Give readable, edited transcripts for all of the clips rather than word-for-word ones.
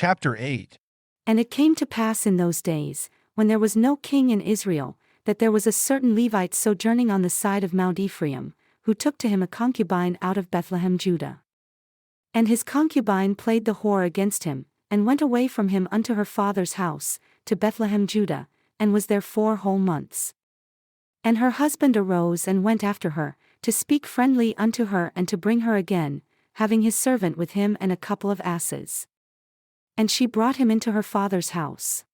Chapter 8. And it came to pass in those days, when there was no king in Israel, that there was a certain Levite sojourning on the side of Mount Ephraim, who took to him a concubine out of Bethlehem Judah. And his concubine played the whore against him, and went away from him unto her father's house, to Bethlehem Judah, and was there 4 whole months. And her husband arose and went after her, to speak friendly unto her and to bring her again, having his servant with him and a couple of asses. And she brought him into her father's house.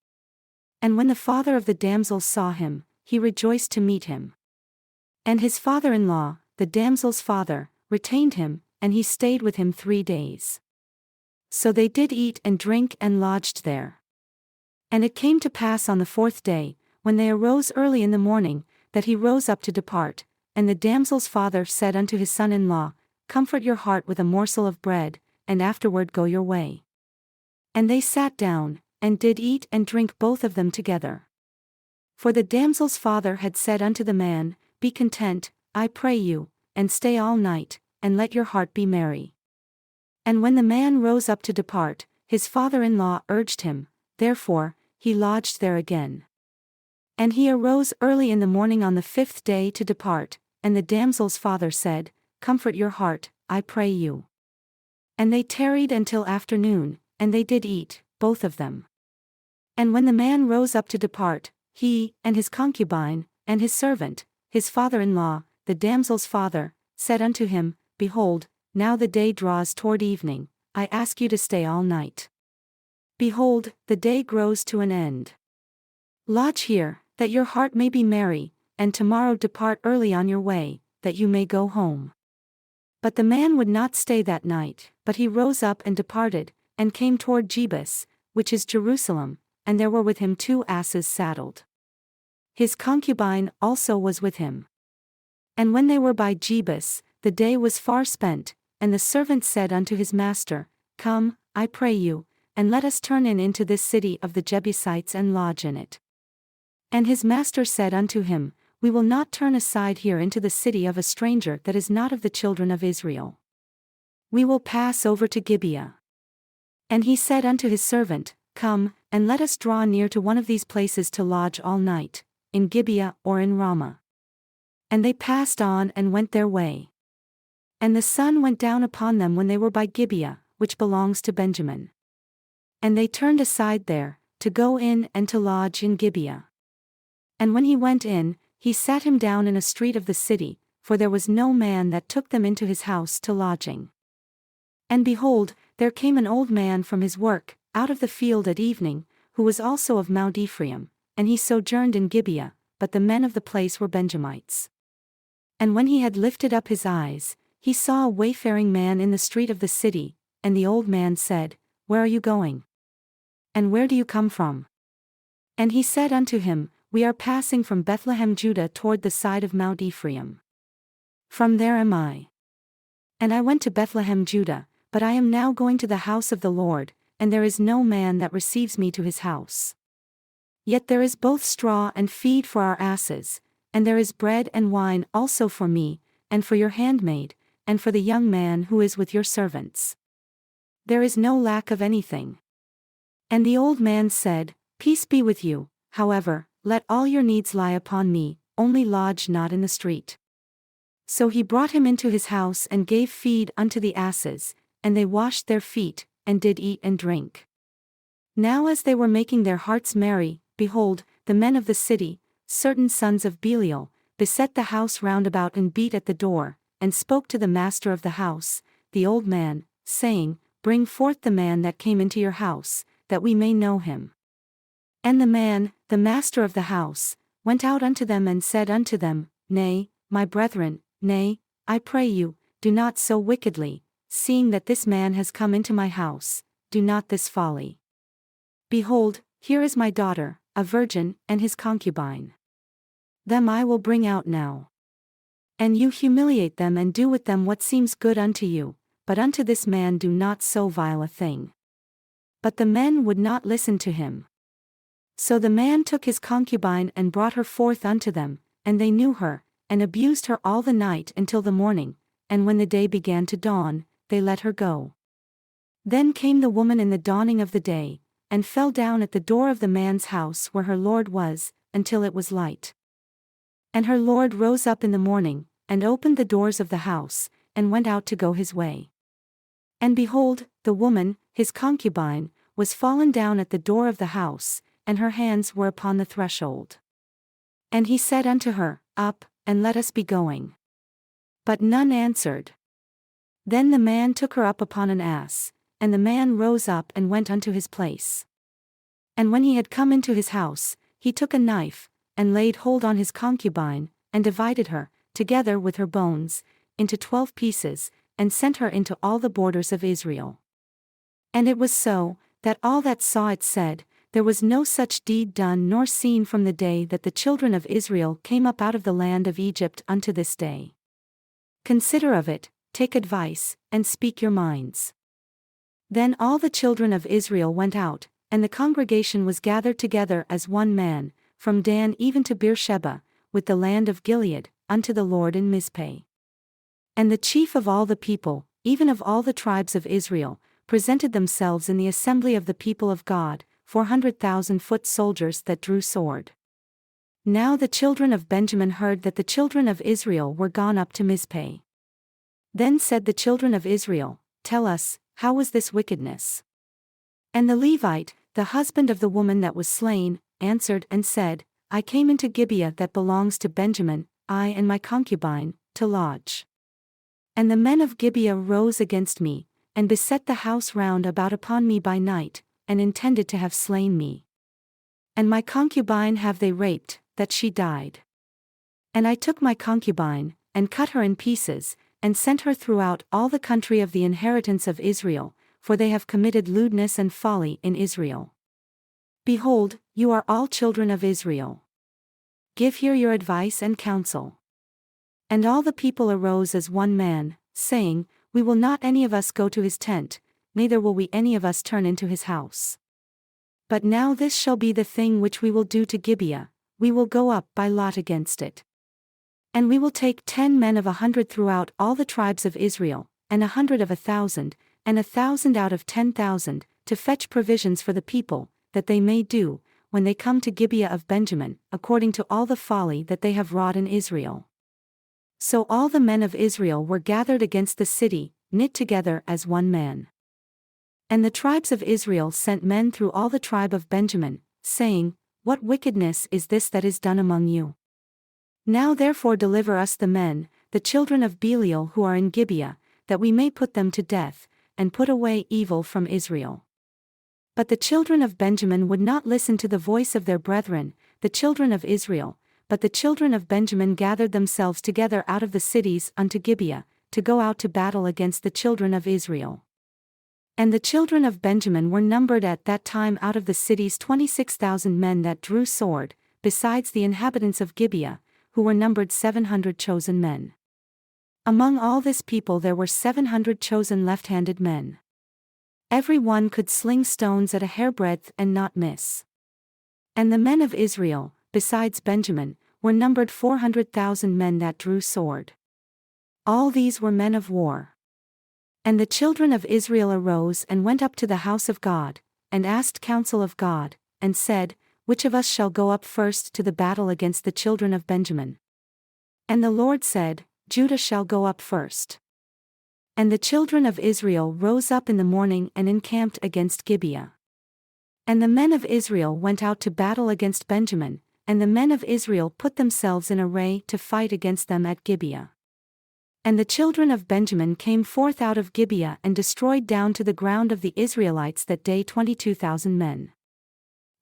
And when the father of the damsels saw him, he rejoiced to meet him. And his father-in-law, the damsel's father, retained him, and he stayed with him 3 days. So they did eat and drink and lodged there. And it came to pass on the 4th day, when they arose early in the morning, that he rose up to depart, and the damsel's father said unto his son-in-law, Comfort your heart with a morsel of bread, and afterward go your way. And they sat down, and did eat and drink both of them together. For the damsel's father had said unto the man, Be content, I pray you, and stay all night, and let your heart be merry. And when the man rose up to depart, his father-in-law urged him, therefore, he lodged there again. And he arose early in the morning on the 5th day to depart, and the damsel's father said, Comfort your heart, I pray you. And they tarried until afternoon, and they did eat, both of them. And when the man rose up to depart, he, and his concubine, and his servant, his father-in-law, the damsel's father, said unto him, Behold, now the day draws toward evening, I ask you to stay all night. Behold, the day grows to an end. Lodge here, that your heart may be merry, and tomorrow depart early on your way, that you may go home. But the man would not stay that night, but he rose up and departed, and came toward Jebus, which is Jerusalem, and there were with him 2 asses saddled. His concubine also was with him. And when they were by Jebus, the day was far spent, and the servant said unto his master, Come, I pray you, and let us turn in into this city of the Jebusites and lodge in it. And his master said unto him, We will not turn aside here into the city of a stranger that is not of the children of Israel. We will pass over to Gibeah. And he said unto his servant, Come, and let us draw near to one of these places to lodge all night, in Gibeah or in Ramah. And they passed on and went their way. And the sun went down upon them when they were by Gibeah, which belongs to Benjamin. And they turned aside there, to go in and to lodge in Gibeah. And when he went in, he sat him down in a street of the city, for there was no man that took them into his house to lodging. And behold, there came an old man from his work, out of the field at evening, who was also of Mount Ephraim, and he sojourned in Gibeah, but the men of the place were Benjamites. And when he had lifted up his eyes, he saw a wayfaring man in the street of the city, and the old man said, Where are you going? And where do you come from? And he said unto him, We are passing from Bethlehem Judah toward the side of Mount Ephraim. From there am I. And I went to Bethlehem Judah, but I am now going to the house of the Lord, and there is no man that receives me to his house. Yet there is both straw and feed for our asses, and there is bread and wine also for me, and for your handmaid, and for the young man who is with your servants. There is no lack of anything. And the old man said, Peace be with you, however, let all your needs lie upon me, only lodge not in the street. So he brought him into his house and gave feed unto the asses, and they washed their feet, and did eat and drink. Now as they were making their hearts merry, behold, the men of the city, certain sons of Belial, beset the house round about and beat at the door, and spoke to the master of the house, the old man, saying, Bring forth the man that came into your house, that we may know him. And the man, the master of the house, went out unto them and said unto them, Nay, my brethren, nay, I pray you, do not so wickedly, seeing that this man has come into my house, do not this folly. Behold, here is my daughter, a virgin, and his concubine. Them I will bring out now. And you humiliate them and do with them what seems good unto you, but unto this man do not so vile a thing. But the men would not listen to him. So the man took his concubine and brought her forth unto them, and they knew her, and abused her all the night until the morning, and when the day began to dawn, they let her go. Then came the woman in the dawning of the day, and fell down at the door of the man's house where her lord was, until it was light. And her lord rose up in the morning, and opened the doors of the house, and went out to go his way. And behold, the woman, his concubine, was fallen down at the door of the house, and her hands were upon the threshold. And he said unto her, Up, and let us be going. But none answered. Then the man took her up upon an ass, and the man rose up and went unto his place. And when he had come into his house, he took a knife, and laid hold on his concubine, and divided her, together with her bones, into 12 pieces, and sent her into all the borders of Israel. And it was so, that all that saw it said, There was no such deed done nor seen from the day that the children of Israel came up out of the land of Egypt unto this day. Consider of it, take advice, and speak your minds. Then all the children of Israel went out, and the congregation was gathered together as one man, from Dan even to Beersheba, with the land of Gilead, unto the Lord in Mizpeh. And the chief of all the people, even of all the tribes of Israel, presented themselves in the assembly of the people of God, 400,000 foot soldiers that drew sword. Now the children of Benjamin heard that the children of Israel were gone up to Mizpeh. Then said the children of Israel, Tell us, how was this wickedness? And the Levite, the husband of the woman that was slain, answered and said, I came into Gibeah that belongs to Benjamin, I and my concubine, to lodge. And the men of Gibeah rose against me, and beset the house round about upon me by night, and intended to have slain me. And my concubine have they raped, that she died. And I took my concubine, and cut her in pieces, and sent her throughout all the country of the inheritance of Israel, for they have committed lewdness and folly in Israel. Behold, you are all children of Israel. Give here your advice and counsel. And all the people arose as one man, saying, We will not any of us go to his tent, neither will we any of us turn into his house. But now this shall be the thing which we will do to Gibeah, we will go up by lot against it. And we will take 10 men of 100 throughout all the tribes of Israel, and 100 of 1,000, and 1,000 out of 10,000, to fetch provisions for the people, that they may do, when they come to Gibeah of Benjamin, according to all the folly that they have wrought in Israel. So all the men of Israel were gathered against the city, knit together as one man. And the tribes of Israel sent men through all the tribe of Benjamin, saying, What wickedness is this that is done among you? Now therefore deliver us the men, the children of Belial who are in Gibeah, that we may put them to death, and put away evil from Israel. But the children of Benjamin would not listen to the voice of their brethren, the children of Israel, but the children of Benjamin gathered themselves together out of the cities unto Gibeah, to go out to battle against the children of Israel. And the children of Benjamin were numbered at that time out of the cities 26,000 men that drew sword, besides the inhabitants of Gibeah, who were numbered 700 chosen men. Among all this people there were 700 chosen left-handed men. Every one could sling stones at a hairbreadth and not miss. And the men of Israel, besides Benjamin, were numbered 400,000 men that drew sword. All these were men of war. And the children of Israel arose and went up to the house of God, and asked counsel of God, and said, Which of us shall go up first to the battle against the children of Benjamin? And the Lord said, Judah shall go up first. And the children of Israel rose up in the morning and encamped against Gibeah. And the men of Israel went out to battle against Benjamin, and the men of Israel put themselves in array to fight against them at Gibeah. And the children of Benjamin came forth out of Gibeah and destroyed down to the ground of the Israelites that day 22,000 men.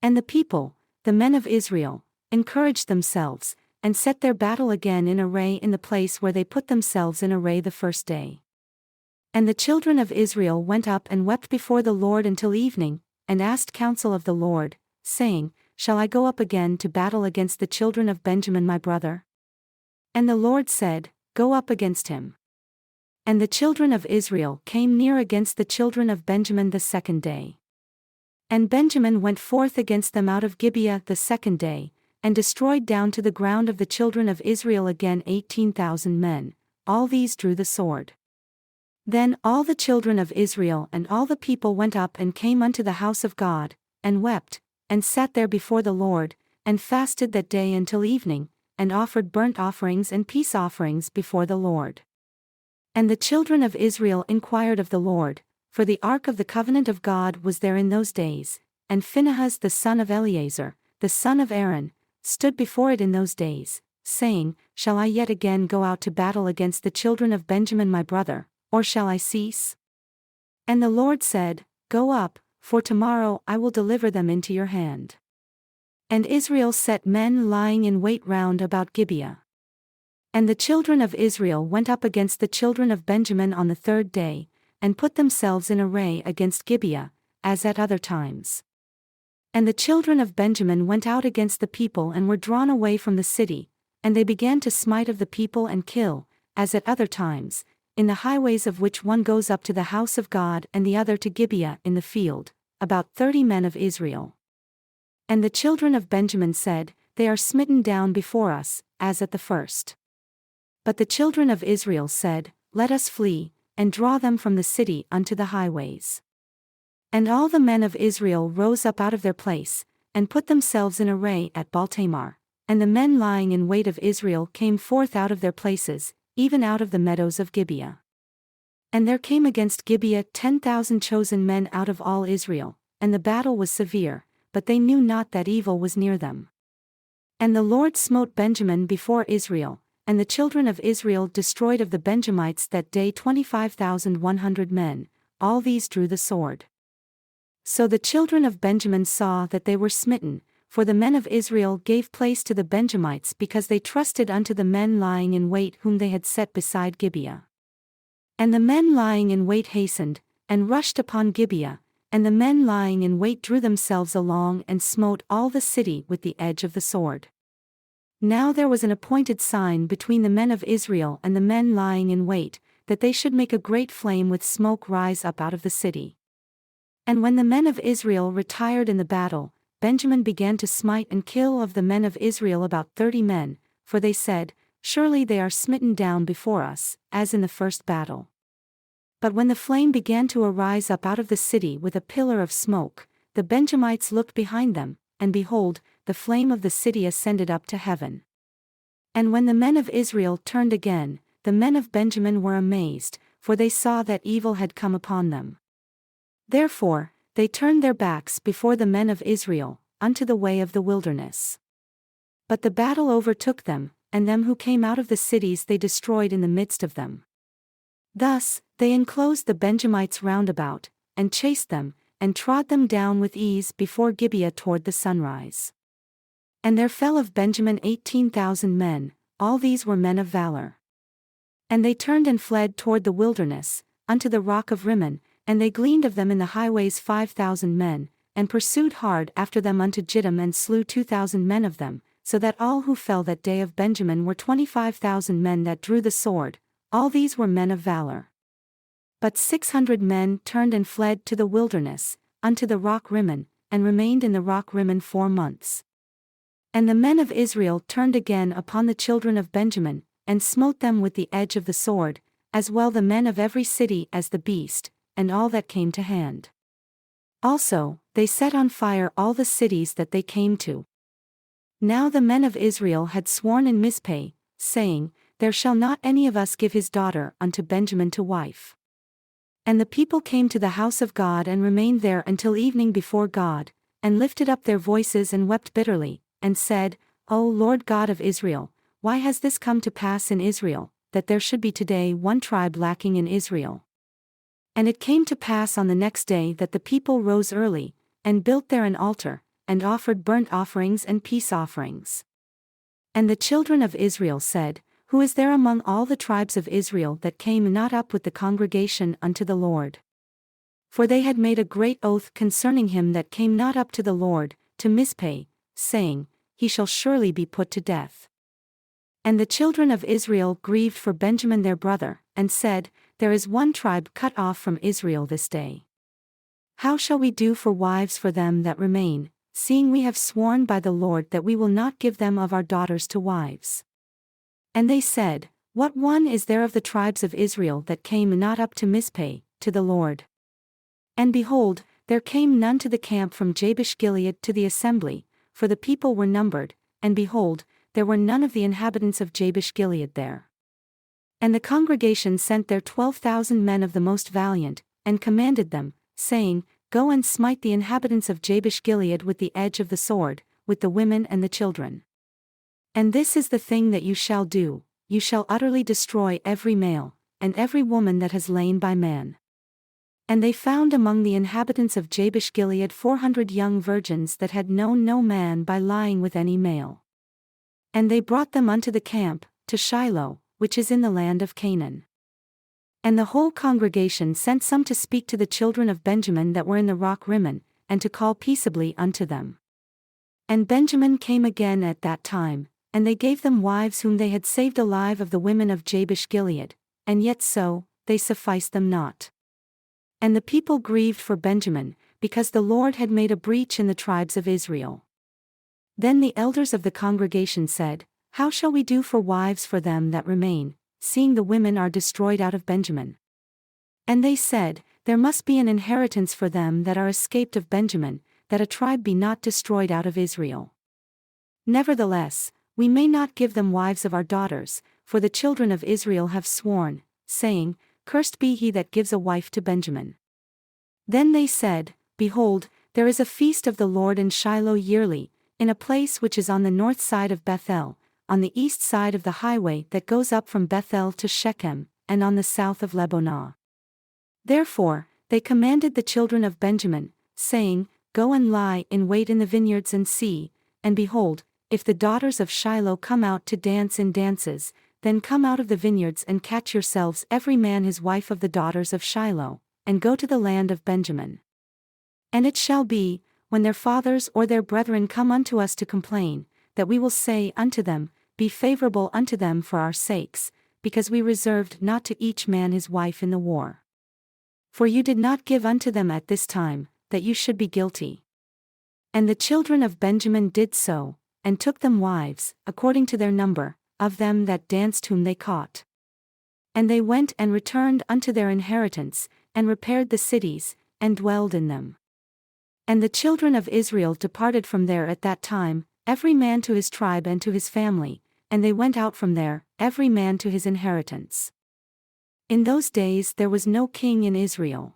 And the people, the men of Israel, encouraged themselves, and set their battle again in array in the place where they put themselves in array the first day. And the children of Israel went up and wept before the Lord until evening, and asked counsel of the Lord, saying, Shall I go up again to battle against the children of Benjamin my brother? And the Lord said, Go up against him. And the children of Israel came near against the children of Benjamin the second day. And Benjamin went forth against them out of Gibeah the second day, and destroyed down to the ground of the children of Israel again 18,000 men, all these drew the sword. Then all the children of Israel and all the people went up and came unto the house of God, and wept, and sat there before the Lord, and fasted that day until evening, and offered burnt offerings and peace offerings before the Lord. And the children of Israel inquired of the Lord, for the ark of the covenant of God was there in those days, and Phinehas the son of Eleazar, the son of Aaron, stood before it in those days, saying, Shall I yet again go out to battle against the children of Benjamin my brother, or shall I cease? And the Lord said, Go up, for tomorrow I will deliver them into your hand. And Israel set men lying in wait round about Gibeah. And the children of Israel went up against the children of Benjamin on the third day, and put themselves in array against Gibeah, as at other times. And the children of Benjamin went out against the people and were drawn away from the city, and they began to smite of the people and kill, as at other times, in the highways of which one goes up to the house of God and the other to Gibeah in the field, about 30 men of Israel. And the children of Benjamin said, They are smitten down before us, as at the first. But the children of Israel said, Let us flee, and draw them from the city unto the highways. And all the men of Israel rose up out of their place, and put themselves in array at Baaltamar, and the men lying in wait of Israel came forth out of their places, even out of the meadows of Gibeah. And there came against Gibeah 10,000 chosen men out of all Israel, and the battle was severe, but they knew not that evil was near them. And the Lord smote Benjamin before Israel, and the children of Israel destroyed of the Benjamites that day 25,100 men, all these drew the sword. So the children of Benjamin saw that they were smitten, for the men of Israel gave place to the Benjamites because they trusted unto the men lying in wait whom they had set beside Gibeah. And the men lying in wait hastened, and rushed upon Gibeah, and the men lying in wait drew themselves along and smote all the city with the edge of the sword. Now there was an appointed sign between the men of Israel and the men lying in wait, that they should make a great flame with smoke rise up out of the city. And when the men of Israel retired in the battle, Benjamin began to smite and kill of the men of Israel about 30 men, for they said, Surely they are smitten down before us, as in the first battle. But when the flame began to arise up out of the city with a pillar of smoke, the Benjamites looked behind them, and behold, the flame of the city ascended up to heaven. And when the men of Israel turned again, the men of Benjamin were amazed, for they saw that evil had come upon them. Therefore, they turned their backs before the men of Israel, unto the way of the wilderness. But the battle overtook them, and them who came out of the cities they destroyed in the midst of them. Thus, they enclosed the Benjamites round about, and chased them, and trod them down with ease before Gibeah toward the sunrise. And there fell of Benjamin 18,000 men, all these were men of valor. And they turned and fled toward the wilderness, unto the rock of Rimmon, and they gleaned of them in the highways 5,000 men, and pursued hard after them unto Jittim and slew 2,000 men of them, so that all who fell that day of Benjamin were 25,000 men that drew the sword, all these were men of valor. But 600 men turned and fled to the wilderness, unto the rock Rimmon, and remained in the rock Rimmon 4 months. And the men of Israel turned again upon the children of Benjamin, and smote them with the edge of the sword, as well the men of every city as the beast, and all that came to hand. Also, they set on fire all the cities that they came to. Now the men of Israel had sworn in Mizpeh, saying, There shall not any of us give his daughter unto Benjamin to wife. And the people came to the house of God and remained there until evening before God, and lifted up their voices and wept bitterly, and said, O Lord God of Israel, why has this come to pass in Israel, that there should be today one tribe lacking in Israel? And it came to pass on the next day that the people rose early, and built there an altar, and offered burnt offerings and peace offerings. And the children of Israel said, Who is there among all the tribes of Israel that came not up with the congregation unto the Lord? For they had made a great oath concerning him that came not up to the Lord, to Mizpeh, saying, He shall surely be put to death. And the children of Israel grieved for Benjamin their brother, and said, There is one tribe cut off from Israel this day. How shall we do for wives for them that remain, seeing we have sworn by the Lord that we will not give them of our daughters to wives? And they said, What one is there of the tribes of Israel that came not up to Mizpeh, to the Lord? And behold, there came none to the camp from Jabesh Gilead to the assembly, for the people were numbered, and behold, there were none of the inhabitants of Jabesh Gilead there. And the congregation sent there 12,000 men of the most valiant, and commanded them, saying, Go and smite the inhabitants of Jabesh Gilead with the edge of the sword, with the women and the children. And this is the thing that you shall do, you shall utterly destroy every male, and every woman that has lain by man. And they found among the inhabitants of Jabesh Gilead 400 young virgins that had known no man by lying with any male. And they brought them unto the camp, to Shiloh, which is in the land of Canaan. And the whole congregation sent some to speak to the children of Benjamin that were in the rock Rimmon, and to call peaceably unto them. And Benjamin came again at that time, and they gave them wives whom they had saved alive of the women of Jabesh Gilead, and yet so, they sufficed them not. And the people grieved for Benjamin, because the Lord had made a breach in the tribes of Israel. Then the elders of the congregation said, How shall we do for wives for them that remain, seeing the women are destroyed out of Benjamin? And they said, There must be an inheritance for them that are escaped of Benjamin, that a tribe be not destroyed out of Israel. Nevertheless, we may not give them wives of our daughters, for the children of Israel have sworn, saying, Cursed be he that gives a wife to Benjamin. Then they said, Behold, there is a feast of the Lord in Shiloh yearly, in a place which is on the north side of Bethel, on the east side of the highway that goes up from Bethel to Shechem, and on the south of Lebonah. Therefore, they commanded the children of Benjamin, saying, Go and lie in wait in the vineyards and see, and behold, if the daughters of Shiloh come out to dance in dances, then come out of the vineyards and catch yourselves every man his wife of the daughters of Shiloh, and go to the land of Benjamin. And it shall be, when their fathers or their brethren come unto us to complain, that we will say unto them, Be favorable unto them for our sakes, because we reserved not to each man his wife in the war. For you did not give unto them at this time, that you should be guilty. And the children of Benjamin did so, and took them wives, according to their number, of them that danced whom they caught. And they went and returned unto their inheritance, and repaired the cities, and dwelled in them. And the children of Israel departed from there at that time, every man to his tribe and to his family, and they went out from there, every man to his inheritance. In those days there was no king in Israel.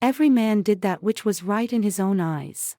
Every man did that which was right in his own eyes.